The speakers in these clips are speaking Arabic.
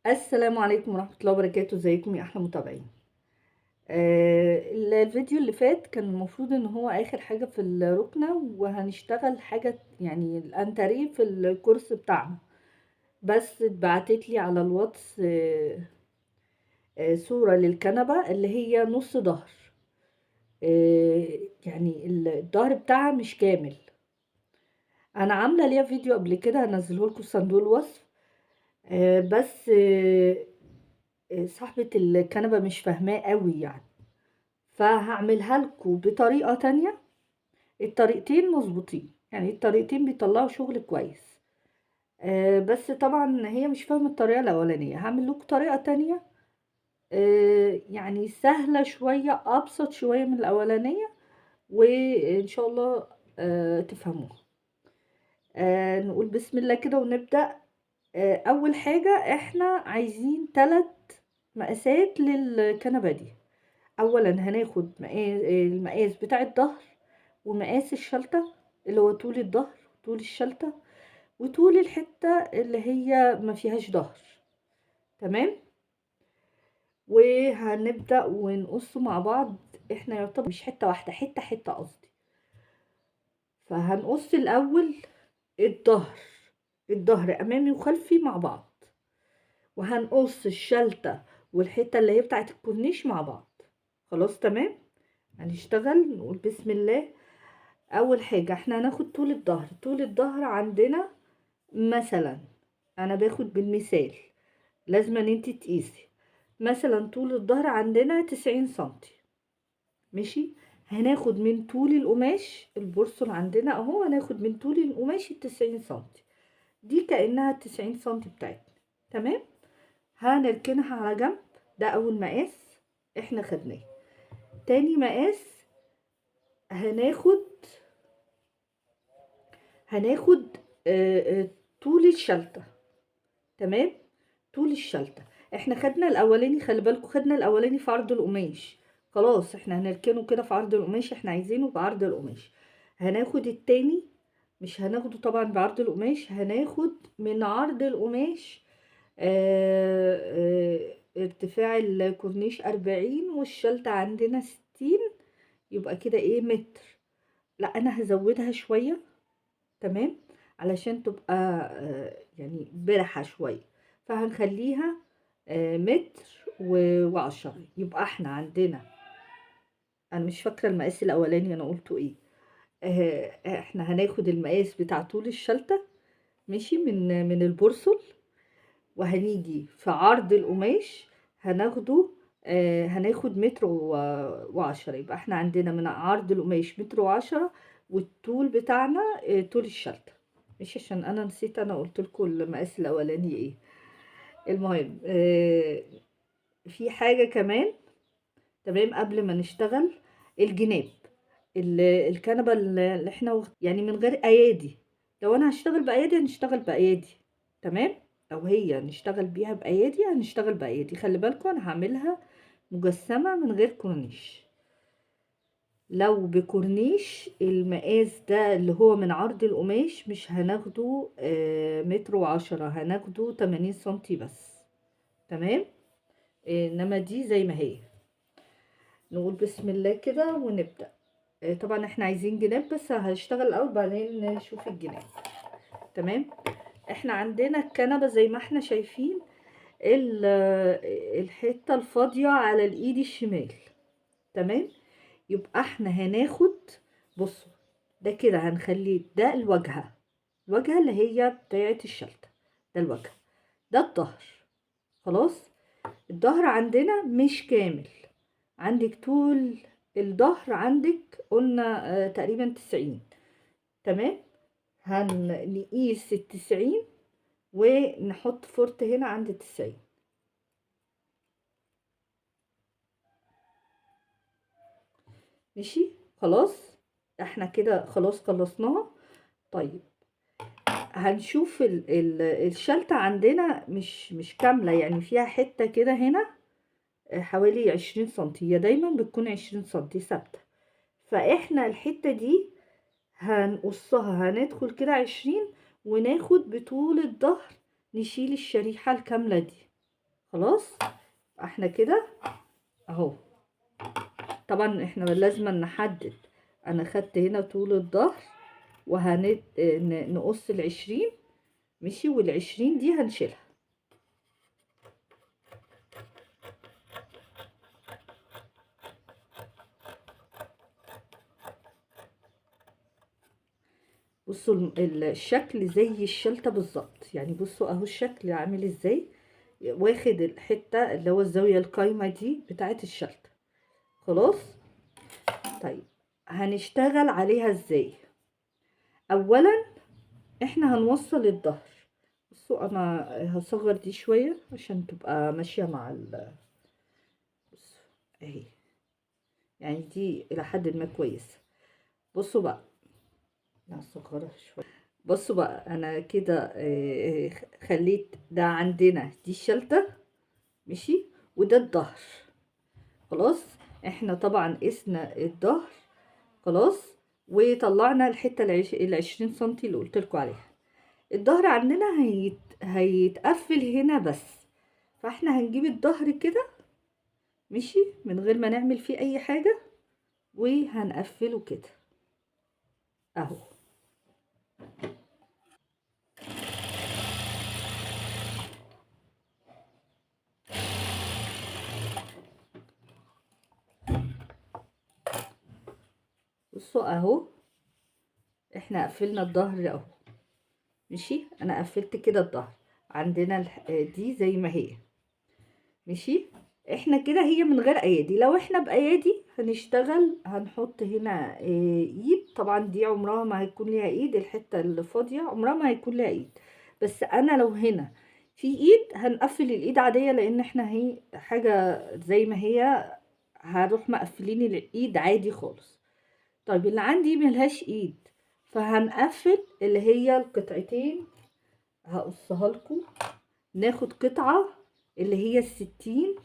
السلام عليكم ورحمة الله وبركاته. ازيكم يا احلى متابعين؟ الفيديو اللي فات كان المفروض ان هو اخر حاجة في الركنة، وهنشتغل حاجة يعني الانتريه في الكورس بتاعنا. بس اتبعتت لي على الواتس صورة للكنبة اللي هي نص ظهر. يعني الظهر بتاعها مش كامل. انا عاملة ليها فيديو قبل كده، هنزله لكم في صندوق الوصف. بس صاحبة الكنبة مش فاهماه قوي يعني، فهعملها لكم بطريقة تانية. الطريقتين مظبوطين، يعني الطريقتين بيطلعوا شغل كويس. بس طبعا هي مش فاهمة الطريقة الأولانية، هعمل لكم طريقة تانية يعني سهلة شوية، أبسط شوية من الأولانية، وإن شاء الله تفهموها. نقول بسم الله كده ونبدأ. أول حاجة احنا عايزين 3 مقاسات للكنبة دي. اولا هناخد المقاس بتاع الظهر، ومقاس الشلتة اللي هو طول الظهر، طول الشلتة، وطول الحتة اللي هي ما فيهاش ظهر. تمام. وهنبدأ ونقص مع بعض. احنا يعتبر مش حتة واحدة، حتة حتة قصدي. فهنقص الاول الظهر، الظهر امامي وخلفي مع بعض، وهنقص الشلتة والحتة اللي هي بتاعت الكورنيش مع بعض. خلاص تمام. هنشتغل نقول بسم الله. اول حاجة احنا هناخد طول الظهر. طول الظهر عندنا مثلا، انا باخد بالمثال، لازم ان انت تقيسي. مثلا طول الظهر عندنا 90 سنتي. ماشي. هناخد من طول القماش البورصل عندنا اهو، هناخد من طول القماش 90 سنتي. دي كأنها 90 سنتي بتاعتنا. تمام. هنركنها على جنب. ده اول مقاس احنا خدناه. تاني مقاس هناخد هناخد طول الشلتة. تمام. طول الشلتة احنا خدنا الاولاني، خلي بالكم خدنا الاولاني في عرض القماش. خلاص احنا هنركنه كده في عرض القماش، احنا عايزينه بعرض القماش. هناخد التاني، مش هناخده طبعا بعرض القماش، هناخد من عرض القماش ارتفاع الكورنيش 40 والشلتة عندنا 60. يبقى كده ايه متر. لا انا هزودها شوية. تمام. علشان تبقى يعني برحة شوية. فهنخليها متر و10. يبقى احنا عندنا، انا مش فاكرة المقاس الاولاني انا قلته ايه. احنا هناخد المقاس بتاع طول الشلتة، ماشي، من البورصل. وهنيجي في عرض القماش هناخده، هناخد متر و10. يبقى احنا عندنا من عرض القماش متر و10، والطول بتاعنا طول الشلتة. مش عشان انا نسيت، انا قلت لكم المقاس الاولاني ايه. المهم في حاجة كمان. تمام. قبل ما نشتغل الجناب، الكنبة اللي احنا يعني من غير ايادي. لو انا هشتغل بايادي هنشتغل بايادي. تمام. او هي نشتغل بيها بايادي هنشتغل بايادي. خلي بالكم انا هعملها مجسمة من غير كورنيش. لو بكورنيش المقاس ده اللي هو من عرض القماش مش هناخده متر و10، هناخده 80 سنتي بس. تمام. انما دي زي ما هي. نقول بسم الله كده ونبدأ. طبعا احنا عايزين جناب، بس هشتغل الاول بعدين نشوف الجناب. تمام. احنا عندنا الكنبة زي ما احنا شايفين الحتة الفاضية على الايد الشمال. تمام. يبقى احنا هناخد، بصوا، ده كده هنخليه ده الواجهة. الواجهة اللي هي بتاعة الشلتة. ده الواجهة. ده الظهر. خلاص. الظهر عندنا مش كامل. عندك طول الظهر عندك قلنا تقريبا 90. تمام. هنقيس 90 ونحط فرط هنا عند 90. ماشي. خلاص احنا كده خلاص خلصناها. طيب هنشوف الشلتة عندنا مش كاملة، يعني فيها حتة كده هنا حوالي 20 سنتي. هي دايما بتكون 20 سنتي ثابتة. فاحنا الحتة دي هنقصها، هندخل كده 20 وناخد بطول الظهر، نشيل الشريحة الكاملة دي. خلاص احنا كده اهو. طبعا احنا لازم نحدد، انا خدت هنا طول الظهر نقص ال20 ماشي، وال20 دي هنشيلها. بصوا الشكل زي الشلتة بالظبط، يعني بصوا اهو الشكل عامل ازاي، واخد الحتة اللي هو الزاوية القايمة دي بتاعت الشلتة. خلاص طيب هنشتغل عليها ازاي؟ اولا احنا هنوصل الظهر. بصوا انا هصغر دي شوية عشان تبقى ماشية مع بصوا اهي، يعني دي الى حد ما كويسة. بصوا بقى هصغرها شوية. بصوا بقى انا كده خليت ده عندنا دي الشلتة ماشي، وده الظهر. خلاص احنا طبعا قسنا الظهر خلاص، وطلعنا الحتة ال20 سنتي اللي قلتلكوا عليها. الظهر عندنا هيتقفل هنا بس، فاحنا هنجيب الظهر كده ماشي من غير ما نعمل فيه اي حاجة، وهنقفله كده اهو. بصوا اهو احنا قفلنا الظهر اهو ماشي. انا قفلت كده الظهر عندنا دي زي ما هي ماشي. احنا كده هي من غير ايادي، لو احنا بايادي هنشتغل هنحط هنا ايد. طبعا دي عمرها ما هيكون ليها ايد، الحته اللي فاضيه عمرها ما هيكون ليها ايد، بس انا لو هنا في ايد هنقفل الايد عاديه، لان احنا هي حاجه زي ما هي هروح مقفلين الايد عادي خالص. طيب اللي عندي ملهاش ايد، فهنقفل اللي هي القطعتين. هقصها لكم، ناخد قطعة اللي هي ال60،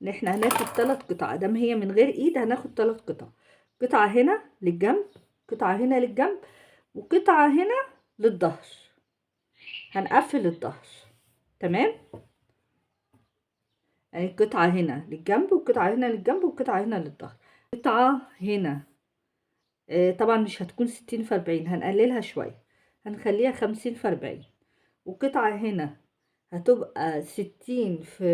ان احنا هناخد 3 قطع، دام هي من غير ايد هناخد 3 قطع. قطعة هنا للجنب، قطعة هنا للجنب، وقطعة هنا للظهر. هنقفل الظهر تمام، يعني قطعة هنا للجنب، وقطعة هنا للجنب، وقطعة هنا للظهر. قطعة هنا طبعا مش هتكون 60 في 40، هنقللها شوية، هنخليها 50 في 40. وقطعة هنا هتبقى 60 في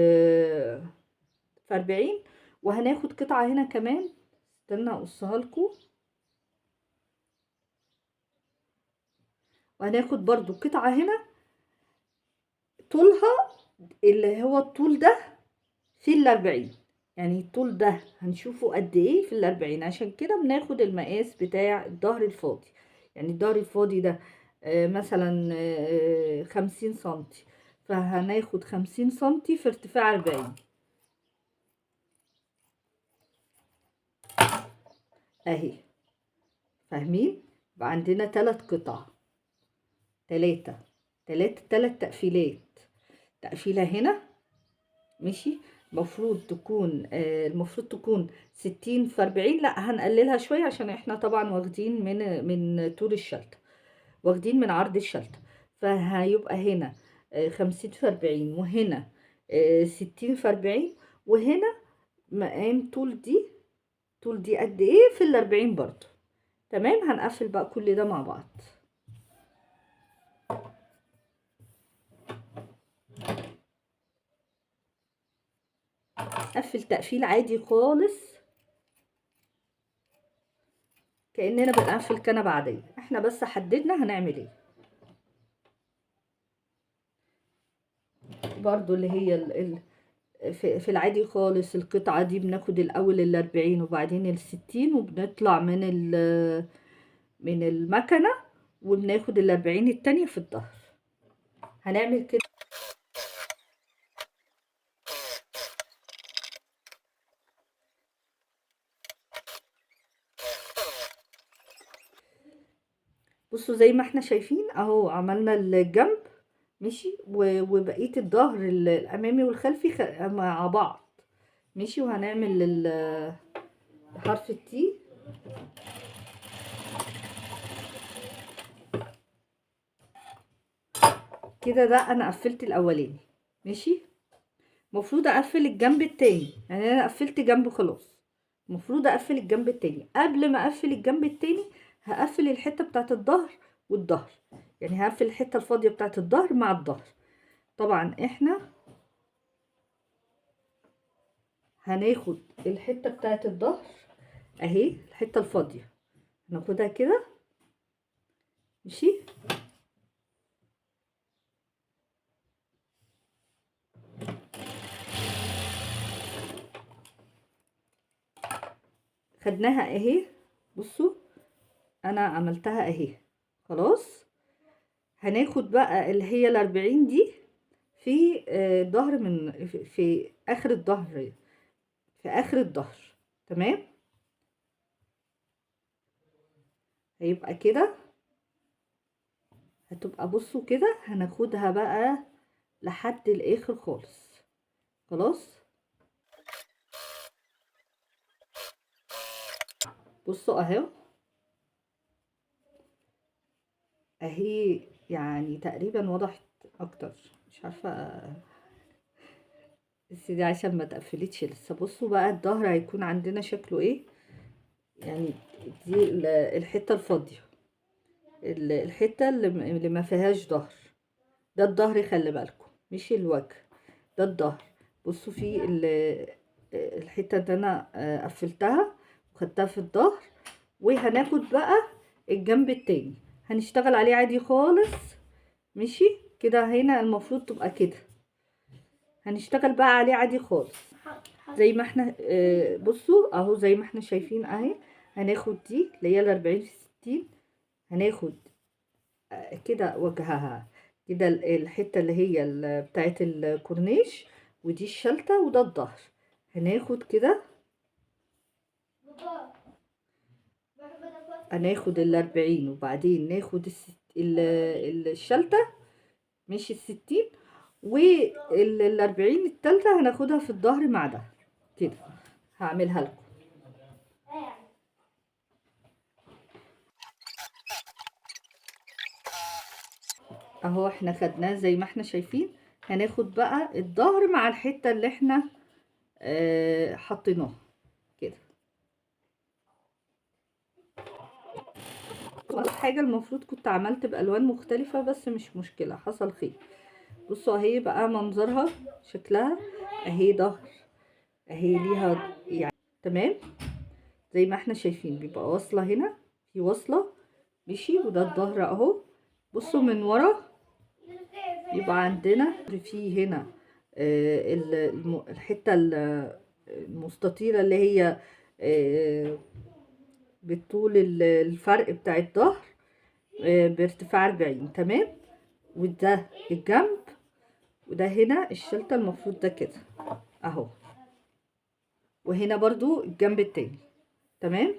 40. وهناخد قطعة هنا كمان، استنى اقصها لكم، وهناخد برضو قطعة هنا طولها اللي هو الطول ده في ال40، يعني الطول ده هنشوفه قد ايه في ال40. عشان كده بناخد المقاس بتاع الظهر الفاضي، يعني الظهر الفاضي ده مثلا 50 سنتي، فهناخد 50 سنتي في ارتفاع 40 اهي. فاهمين؟ يبقى عندنا 3 قطع، 3 تقفيلات. تقفيلة هنا ماشي، المفروض تكون 60 في 40، لا هنقللها شوية عشان احنا طبعا واخدين من طول الشلتة، واخدين من عرض الشلتة. فهيبقى هنا 50 في 40، وهنا 60 في 40، وهنا مقام طول دي قد ايه في ال40 برضو. تمام، هنقفل بقى كل ده مع بعض. قفل تقفيل عادي خالص، كأننا بنقفل كنبة عادية، احنا بس حددنا هنعمل ايه. برضو اللي هي في العادي خالص القطعة دي بناخد الأول ال40 وبعدين ال60، وبنطلع من المكنة وبناخد ال40 التانية في الظهر. هنعمل كده. بصوا زي ما احنا شايفين اهو، عملنا الجنب ماشي، وبقية الظهر الأمامي والخلفي مع بعض ماشي. وهنعمل حرف التي كده ده انا قفلت الاولاني. ماشي، المفروض اقفل الجنب التاني، يعني انا قفلت جنب خلاص، المفروض اقفل الجنب التاني. قبل ما اقفل الجنب التاني هقفل الحته بتاعت الظهر والظهر، يعني هقفل الحته الفاضيه بتاعت الظهر مع الظهر. طبعا احنا هناخد الحته بتاعت الظهر اهي، الحته الفاضيه هناخدها كده. ماشي، خدناها اهي. بصوا انا عملتها اهي خلاص. هناخد بقى اللي هي ال40 دي في ظهر، من في اخر الظهر، في اخر الظهر. تمام، هيبقى كده، هتبقى بصوا كده هناخدها بقى لحد الاخر خالص. خلاص، بصوا اهو، اهي يعني تقريبا وضحت اكتر، مش عارفه بس دي عشان ما تقفلتش لسه. بصوا بقى الظهر هيكون عندنا شكله ايه، يعني دي الحته الفاضيه، الحته اللي ما فيهاش ظهر، ده الظهر، خلي بالكم مش الوجه، ده الظهر. بصوا في الحته اللي انا قفلتها وخدتها في الظهر. وهناخد بقى الجنب التاني هنشتغل عليه عادي خالص. ماشي كده، هنا المفروض تبقى كده، هنشتغل بقى عليه عادي خالص زي ما احنا بصوا اهو زي ما احنا شايفين اهي. هناخد دي اللي هي ال40 في 60، هناخد كده وجهها كده، الحته اللي هي بتاعت الكورنيش، ودي الشلته وده الظهر. هناخد كده، هناخد ال40 وبعدين ناخد الشلته، مش ال60، وال40 التالتة هناخدها في الظهر مع ده كده. هعملها لكم اهو، احنا خدناه زي ما احنا شايفين. هناخد بقى الظهر مع الحتة اللي احنا حطيناها كده. حاجة المفروض كنت عملت بألوان مختلفة بس مش مشكلة، حصل خير. بصوا اهي بقى منظرها شكلها اهي، ظهر اهي ليها يعني. تمام، زي ما احنا شايفين بيبقى واصلة هنا، في واصلة. ماشي، وده الظهر اهو. بصوا من ورا يبقى عندنا في هنا الحتة المستطيلة اللي هي بالطول الفرق بتاع الظهر بارتفاع 40. تمام، وده الجنب، وده هنا الشلتة المفروض ده كده اهو، وهنا برضو الجنب التاني. تمام،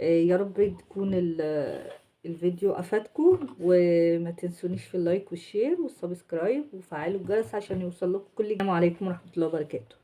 يا رب تكون الفيديو افادكم، وما تنسونيش في اللايك والشير والسبسكرايب وفعلوا الجرس عشان يوصل لكم كل. السلام عليكم ورحمة الله وبركاته.